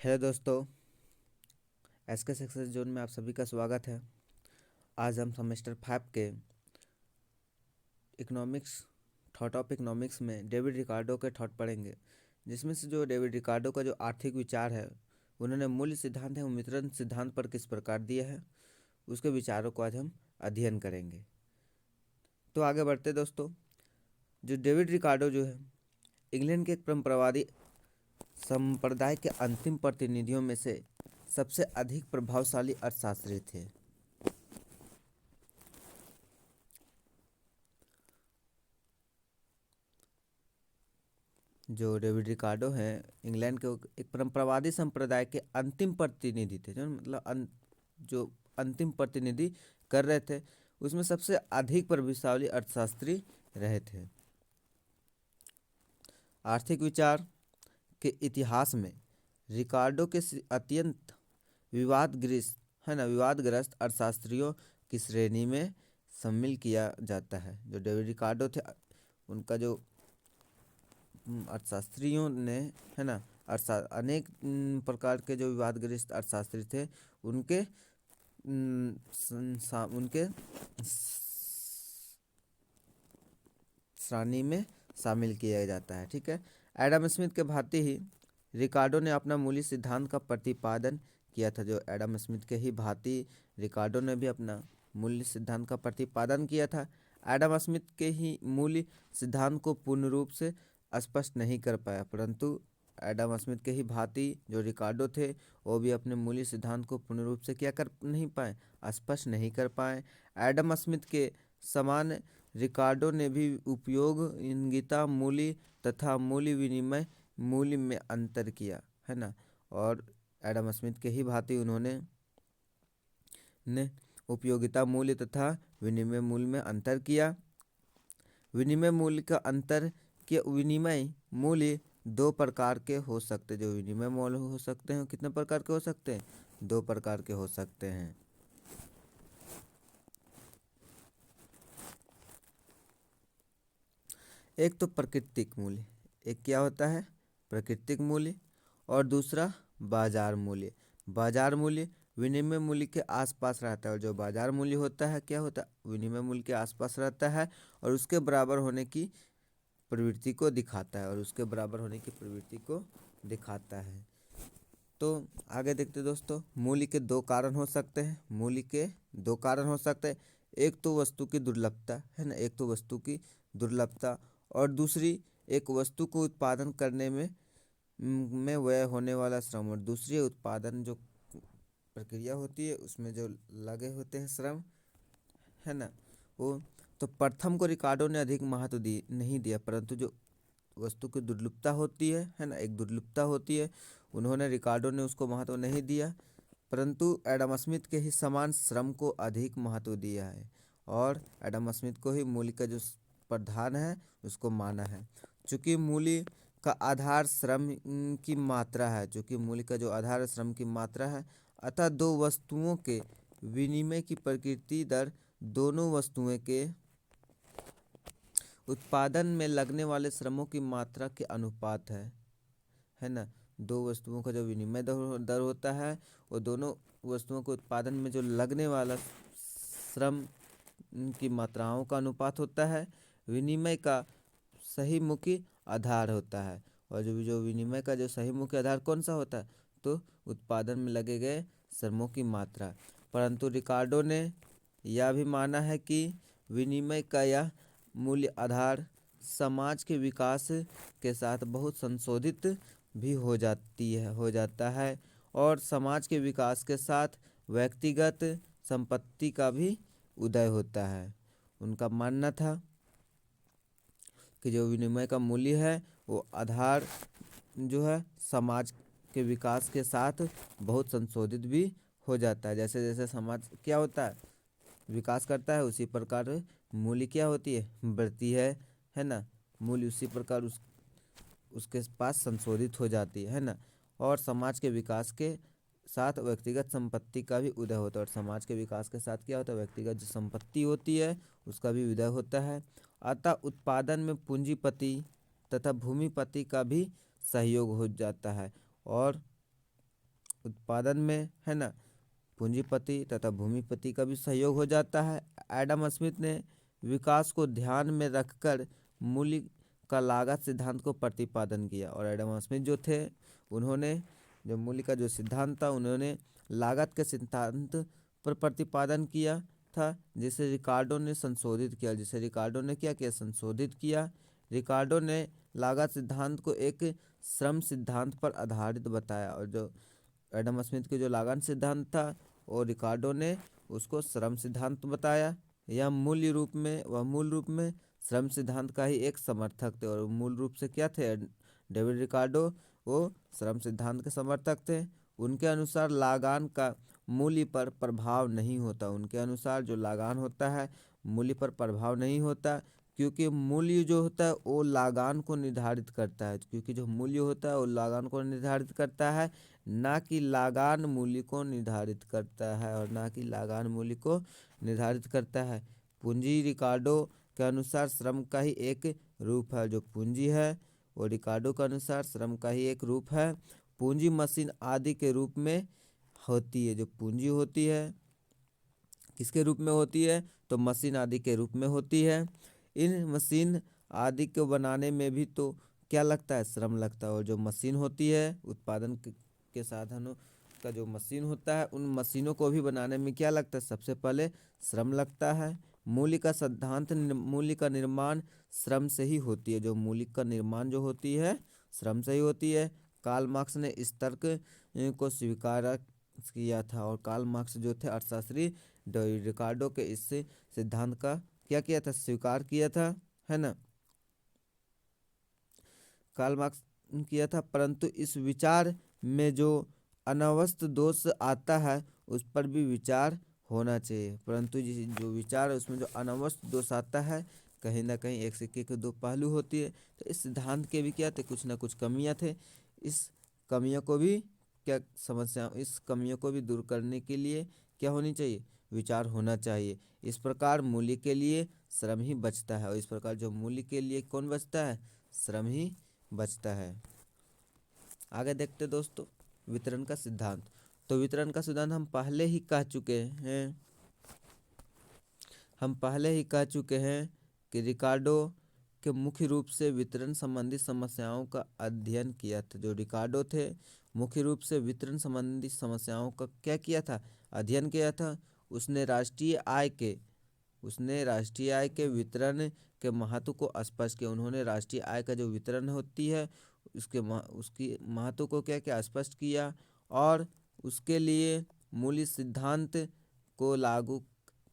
Hello दोस्तों, SK success zone में आप सभी का स्वागत है। आज हम सेमेस्टर 5 के इकोनॉमिक्स थॉट ऑफ इकोनॉमिक्स में डेविड रिकार्डो के थॉट पढ़ेंगे, जिसमें से जो डेविड रिकार्डो का जो आर्थिक विचार है, उन्होंने मूल्य सिद्धांत एवं वितरण सिद्धांत पर किस प्रकार दिया है, उसके विचारों को आज हम अध्ययन करेंगे। तो आगे बढ़ते दोस्तों। जो डेविड रिकार्डो जो है, इंग्लैंड के एक परंपरावादी संप्रदाय के अंतिम प्रतिनिधियों में से सबसे अधिक प्रभावशाली अर्थशास्त्री थे। जो डेविड रिकार्डो हैं, इंग्लैंड के एक परंपरावादी संप्रदाय के अंतिम प्रतिनिधि थे, जो मतलब जो अंतिम प्रतिनिधि कर रहे थे, उसमें सबसे अधिक प्रभावशाली अर्थशास्त्री रहे थे। आर्थिक विचार के इतिहास में रिकार्डो के अत्यंत विवादग्रस्त अर्थशास्त्रियों की श्रेणी में शामिल किया जाता है। जो डेविड रिकार्डो थे, उनका जो अर्थशास्त्रियों ने अनेक प्रकार के जो विवादग्रस्त अर्थशास्त्री थे, उनके उनके श्रेणी में शामिल किया जाता है। ठीक है। एडम स्मिथ के भांति ही रिकार्डो ने अपना मूल्य सिद्धांत का प्रतिपादन किया था। जो एडम स्मिथ के ही भांति रिकार्डो ने भी अपना मूल्य सिद्धांत का प्रतिपादन किया था। एडम स्मिथ के ही मूल्य सिद्धांत को पूर्ण रूप से स्पष्ट नहीं कर पाया, परंतु एडम स्मिथ के ही भांति जो रिकार्डो थे, वो भी अपने मूल्य सिद्धांत को पूर्ण रूप से क्या कर नहीं पाए, स्पष्ट नहीं कर पाए। एडम स्मिथ के समान रिकार्डो ने भी उपयोग इंगिता मूल्य तथा मूल्य विनिमय मूल्य में अंतर किया है ना। और एडम स्मिथ के ही भांति उन्होंने उपयोगिता मूल्य तथा विनिमय मूल्य में अंतर किया। विनिमय मूल्य का अंतर के विनिमय मूल्य दो प्रकार के हो सकते, जो विनिमय मूल्य हो सकते हैं, कितने प्रकार के हो सकते हैं, दो प्रकार के हो सकते हैं। एक तो प्राकृतिक मूल्य, एक क्या होता है, प्राकृतिक मूल्य, और दूसरा बाजार मूल्य। बाजार मूल्य विनिमय मूल्य के आसपास रहता है, और जो बाजार मूल्य होता है क्या होता है, विनिमय मूल्य के आसपास रहता है और उसके बराबर होने की प्रवृत्ति को दिखाता है, तो आगे देखते दोस्तों। मूल्य के दो कारण हो सकते हैं। एक तो वस्तु की दुर्लभता है ना, एक तो वस्तु की दुर्लभता, और दूसरी एक वस्तु को उत्पादन करने में व्यय होने वाला श्रम, और दूसरी उत्पादन जो प्रक्रिया होती है उसमें जो लगे होते हैं श्रम है ना, वो। तो प्रथम को रिकार्डो ने अधिक महत्व नहीं दिया, परंतु जो वस्तु की दुर्लभता होती है ना, एक दुर्लभता होती है, उन्होंने रिकार्डो ने उसको महत्व नहीं दिया, परंतु एडम स्मिथ के ही समान श्रम को अधिक महत्व दिया है, और एडम स्मिथ को ही मूल्य का जो प्रधान है उसको माना है। चूँकि मूल्य का आधार श्रम की मात्रा है, अतः दो वस्तुओं के विनिमय की प्रकृति दर दोनों वस्तुओं के उत्पादन में लगने वाले श्रमों की मात्रा के अनुपात है ना। दो वस्तुओं का जो विनिमय दर होता है, वो दोनों वस्तुओं के उत्पादन में जो लगने वाला श्रम की मात्राओं का अनुपात होता है। विनिमय का सही मुख्य आधार होता है, और जो विनिमय का जो सही मुख्य आधार कौन सा होता है, तो उत्पादन में लगे गए श्रमों की मात्रा। परंतु रिकार्डो ने यह भी माना है कि विनिमय का यह मूल्य आधार समाज के विकास के साथ बहुत संशोधित भी हो जाता है, और समाज के विकास के साथ व्यक्तिगत संपत्ति का भी उदय होता है। उनका मानना था कि जो विनिमय का मूल्य है, वो आधार जो है समाज के विकास के साथ बहुत संशोधित भी हो जाता है। जैसे जैसे समाज क्या होता है, विकास करता है, उसी प्रकार मूल्य क्या होती है, बढ़ती है ना। मूल्य उसी प्रकार उसके पास संशोधित हो जाती है ना। और समाज के विकास के साथ व्यक्तिगत संपत्ति का भी उदय होता है, और समाज के विकास के साथ क्या होता है, व्यक्तिगत जो संपत्ति होती है उसका भी उदय होता है। अतः उत्पादन में पूंजीपति तथा भूमिपति का भी सहयोग हो जाता है, और उत्पादन में, है ना, पूंजीपति तथा भूमिपति का भी सहयोग हो जाता है। एडम स्मिथ ने विकास को ध्यान में रखकर मूल्य का लागत सिद्धांत को प्रतिपादन किया। और एडम स्मिथ जो थे, उन्होंने जो मूल्य का जो सिद्धांत था, उन्होंने लागत के सिद्धांत पर प्रतिपादन किया था, जिसे रिकार्डो ने संशोधित किया। क्या किया, संशोधित किया। रिकार्डो ने लागत सिद्धांत को एक श्रम सिद्धांत पर आधारित बताया, और जो एडम स्मिथ के जो लागत सिद्धांत था, और रिकार्डो ने उसको श्रम सिद्धांत बताया। वह मूल रूप में श्रम सिद्धांत का ही एक समर्थक थे। और मूल रूप से क्या थे डेविड रिकार्डो, वो श्रम सिद्धांत के समर्थक थे। उनके अनुसार लगान का मूल्य पर प्रभाव नहीं होता। उनके अनुसार जो लगान होता है मूल्य पर प्रभाव नहीं होता, क्योंकि मूल्य जो होता है वो लगान को निर्धारित करता है। ना कि लगान मूल्य को निर्धारित करता है, पूंजी रिकार्डो के अनुसार श्रम का ही एक रूप है। जो पूंजी है वो रिकार्डो के अनुसार श्रम का ही एक रूप है। पूंजी मशीन आदि के रूप में होती है। जो पूंजी होती है किसके रूप में होती है, तो मशीन आदि के रूप में होती है। इन मशीन आदि को बनाने में भी तो क्या लगता है, श्रम लगता है। और जो मशीन होती है उत्पादन के साधनों का जो मशीन होता है, उन मशीनों को भी बनाने में क्या लगता है, सबसे पहले श्रम लगता है। मूल्य का निर्माण श्रम से ही होती है। जो मूल्य का निर्माण जो होती है श्रम से ही होती है। कार्ल मार्क्स ने इस तर्क को स्वीकार किया था। और कार्ल मार्क्स जो थे अर्थशास्त्री, रिकार्डो के इस सिद्धांत का क्या किया था, स्वीकार किया था, है ना, कार्ल मार्क्स किया था। परंतु इस विचार में जो अनावस्थ दोष आता है उस पर भी विचार होना चाहिए। परंतु जो विचार है उसमें जो अनावस्थ दोष आता है, कहीं ना कहीं एक सिक्के के दो पहलू होती है। तो इस सिद्धांत के भी क्या थे, कुछ ना कुछ कमियां थे। इस कमियों को भी इस कमियों को भी दूर करने के लिए क्या होनी चाहिए, विचार होना चाहिए। इस प्रकार मूल्य के लिए श्रम ही बचता है। और इस प्रकार जो मूल्य के लिए कौन बचता है, श्रम ही बचता है। आगे देखते दोस्तों वितरण का सिद्धांत। तो वितरण का सिद्धांत हम पहले ही कह चुके हैं कि रिकार्डो के मुख्य रूप से वितरण संबंधी समस्याओं का अध्ययन किया था। जो रिकार्डो थे मुख्य रूप से वितरण संबंधी समस्याओं का क्या किया था, अध्ययन किया था। उसने राष्ट्रीय आय के वितरण के महत्व को स्पष्ट किया। उन्होंने राष्ट्रीय आय का जो वितरण होती है उसकी महत्व को क्या स्पष्ट किया। और उसके लिए मूल्य सिद्धांत को लागू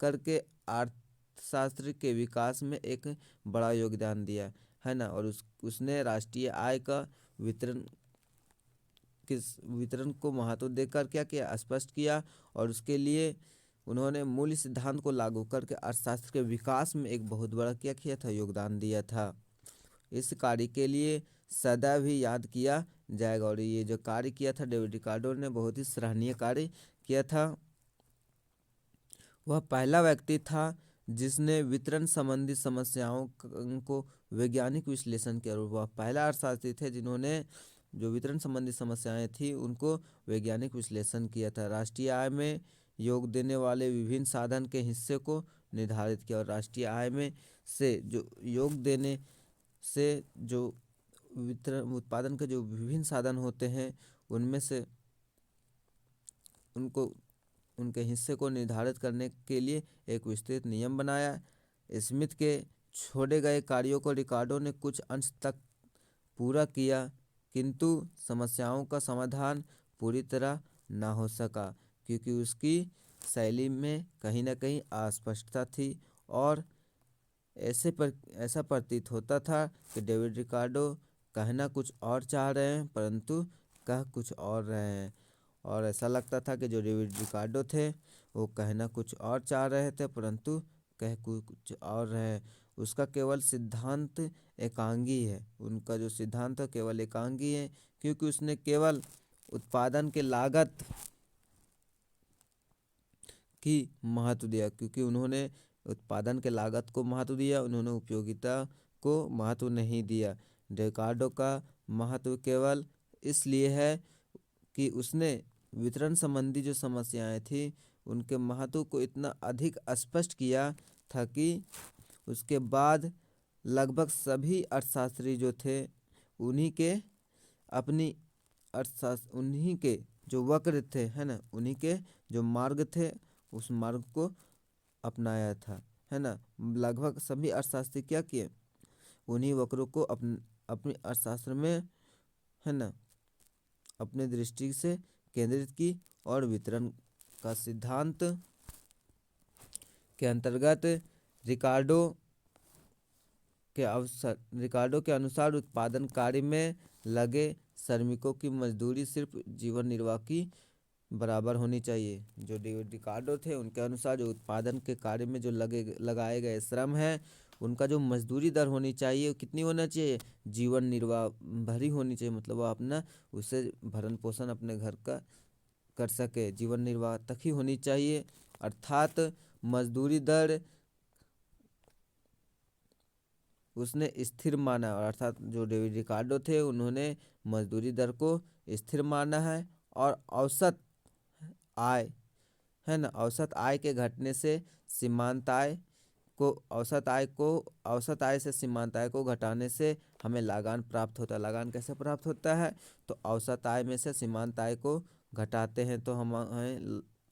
करके अर्थशास्त्र के विकास में एक बड़ा योगदान दिया, है ना। और उसने राष्ट्रीय आय का वितरण को महत्व देकर क्या किया, स्पष्ट किया। और उसके लिए उन्होंने मूल्य सिद्धांत को लागू करके अर्थशास्त्र के विकास में एक बहुत बड़ा क्या किया था, योगदान दिया था। इस कार्य के लिए सदैव ही याद किया जाएगा। और ये जो कार्य किया था डेविड रिकार्डो ने, बहुत ही सराहनीय कार्य किया था। वह पहला व्यक्ति था जिसने वितरण संबंधी समस्याओं को वैज्ञानिक विश्लेषण किया। और वह पहला अर्थशास्त्री थे जिन्होंने जो वितरण संबंधी समस्याएं थी उनको वैज्ञानिक विश्लेषण किया था। राष्ट्रीय आय में योग देने वाले विभिन्न साधन के हिस्से को निर्धारित किया। और राष्ट्रीय आय में से जो योग देने से जो वितरण उत्पादन के जो विभिन्न साधन होते हैं उनमें से उनके हिस्से को निर्धारित करने के लिए एक विस्तृत नियम बनाया। स्मिथ के छोड़े गए कार्यों को रिकार्डो ने कुछ अंश तक पूरा किया, किंतु समस्याओं का समाधान पूरी तरह ना हो सका, क्योंकि उसकी शैली में कहीं ना कहीं अस्पष्टता थी। और ऐसा प्रतीत होता था कि डेविड रिकार्डो कहना कुछ और चाह रहे हैं परंतु कह कुछ और रहे हैं। और ऐसा लगता था कि जो डेविड रिकार्डो थे वो कहना कुछ और चाह रहे थे परंतु कह कुछ और रहे हैं। उसका केवल सिद्धांत एकांगी है। उनका जो सिद्धांत है केवल एकांगी है, क्योंकि उसने केवल उत्पादन के लागत की महत्व दिया, क्योंकि उन्होंने उत्पादन के लागत को महत्व दिया, उन्होंने उपयोगिता को महत्व नहीं दिया। रिकार्डो का महत्व केवल इसलिए है कि उसने वितरण संबंधी जो समस्याएं थी उनके महत्व को इतना अधिक स्पष्ट किया था कि उसके बाद लगभग सभी अर्थशास्त्री जो थे उन्हीं के अपनी अर्थशास्त्र उन्हीं के जो वक्र थे, है ना, उन्हीं के जो मार्ग थे उस मार्ग को अपनाया था, है ना। लगभग सभी अर्थशास्त्री क्या किए, उन्हीं वक्रों को अपनी अर्थशास्त्र में, है ना, अपने दृष्टि से केंद्रित की और वितरण का सिद्धांत के अंतर्गत रिकार्डो के अनुसार उत्पादन कार्य में लगे श्रमिकों की मजदूरी सिर्फ जीवन निर्वाह की बराबर होनी चाहिए। जो रिकार्डो थे उनके अनुसार जो उत्पादन के कार्य में जो लगाए गए श्रम है उनका जो मजदूरी दर होनी चाहिए वो कितनी होना चाहिए, जीवन निर्वाह भरी होनी चाहिए। मतलब वो अपना उससे भरण पोषण अपने घर का कर सके, जीवन निर्वाह तक ही होनी चाहिए। अर्थात मजदूरी दर उसने स्थिर माना, और अर्थात जो डेविड रिकार्डो थे उन्होंने मजदूरी दर को स्थिर माना है। और औसत आय, है ना, औसत आय के घटने से सीमांत आय को औसत आय से सीमांत आय को घटाने से हमें लागान प्राप्त होता है। लागान कैसे प्राप्त होता है, तो औसत आय में से सीमांत आय को घटाते हैं तो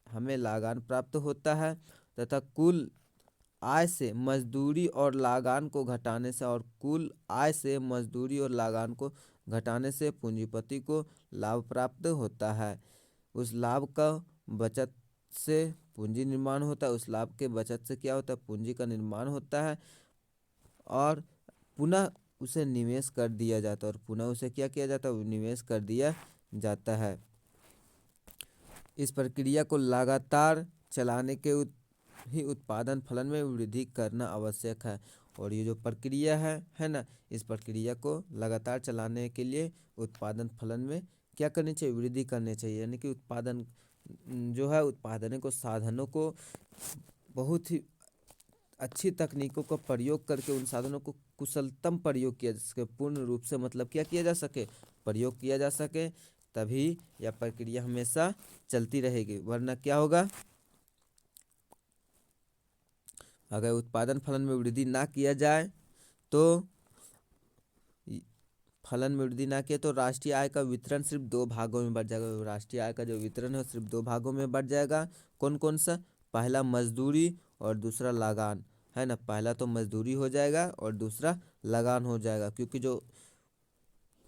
हमें लागान प्राप्त होता है। तथा कुल आय से मजदूरी और लागान को घटाने से, और कुल आय से मजदूरी और लागान को घटाने से पूंजीपति को लाभ प्राप्त होता है। उस लाभ का बचत से पूंजी निर्माण होता है, उस लाभ के बचत से क्या होता है, पूंजी का निर्माण होता है और पुनः उसे निवेश कर दिया जाता है, और पुनः उसे क्या किया जाता है, निवेश कर दिया जाता है। इस प्रक्रिया को लगातार चलाने के ही उत्पादन फलन में वृद्धि करना आवश्यक है। और ये जो प्रक्रिया है ना, इस प्रक्रिया को लगातार चलाने के लिए उत्पादन फलन में क्या करनी चाहिए, वृद्धि करनी चाहिए। यानी कि उत्पादन जो है, उत्पादन को साधनों को बहुत ही अच्छी तकनीकों का प्रयोग करके उन साधनों को कुशलतम प्रयोग किया जा सके, पूर्ण रूप से मतलब क्या किया जा सके, प्रयोग किया जा सके, तभी यह प्रक्रिया हमेशा चलती रहेगी। वरना क्या होगा, अगर उत्पादन फलन में वृद्धि ना किया जाए तो राष्ट्रीय आय का वितरण सिर्फ 2 भागों में बढ़ जाएगा। राष्ट्रीय आय का जो वितरण है सिर्फ 2 भागों में बढ़ जाएगा। कौन कौन सा, पहला मजदूरी और दूसरा लगान, है ना। पहला तो मजदूरी हो जाएगा और दूसरा लगान हो जाएगा, क्योंकि जो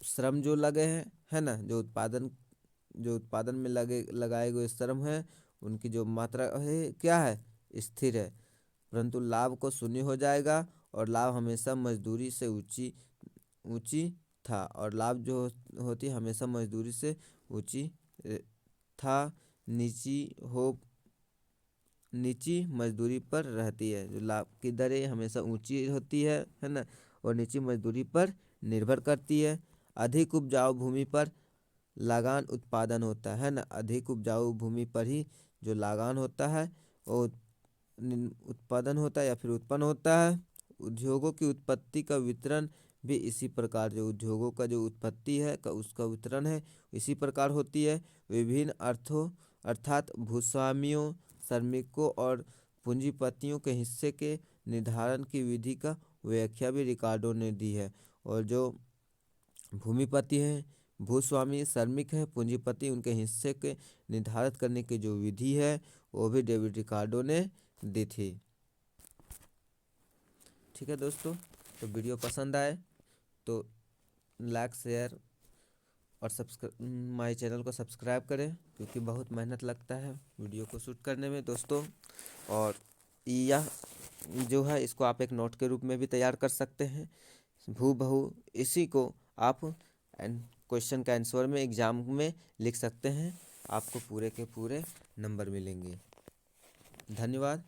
श्रम जो लगे हैं, है ना, जो उत्पादन में लगाए गए श्रम है उनकी जो मात्रा है क्या है, स्थिर है, परंतु लाभ को शून्य हो जाएगा। और लाभ हमेशा मजदूरी से ऊंची था, और लाभ जो होती है हमेशा मजदूरी से ऊंची था, नीची मजदूरी पर रहती है। जो लाभ की दरें हमेशा ऊंची होती है ना, और नीची मजदूरी पर निर्भर करती है। अधिक उपजाऊ भूमि पर लागान उत्पादन होता है ना, अधिक उपजाऊ भूमि पर ही जो लागान होता है वो उत्पादन होता है या फिर उत्पन्न होता है। उद्योगों की उत्पत्ति का वितरण भी इसी प्रकार, जो उद्योगों का जो उत्पत्ति है का उसका वितरण है इसी प्रकार होती है। विभिन्न अर्थों अर्थात भूस्वामियों, श्रमिकों और पूंजीपतियों के हिस्से के निर्धारण की विधि का व्याख्या भी रिकार्डो ने दी है। और जो भूमिपति हैं, भूस्वामी, श्रमिक है, पूंजीपति, उनके हिस्से के निर्धारित करने की जो विधि है वो भी डेविड रिकार्डो ने दी थी। ठीक है दोस्तों, तो वीडियो पसंद आए तो लाइक, शेयर और माय चैनल को सब्सक्राइब करें, क्योंकि बहुत मेहनत लगता है वीडियो को शूट करने में दोस्तों। और यह जो है इसको आप एक नोट के रूप में भी तैयार कर सकते हैं हूबहू। इसी को आप क्वेश्चन का आंसर में एग्जाम में लिख सकते हैं, आपको पूरे के पूरे नंबर मिलेंगे। धन्यवाद।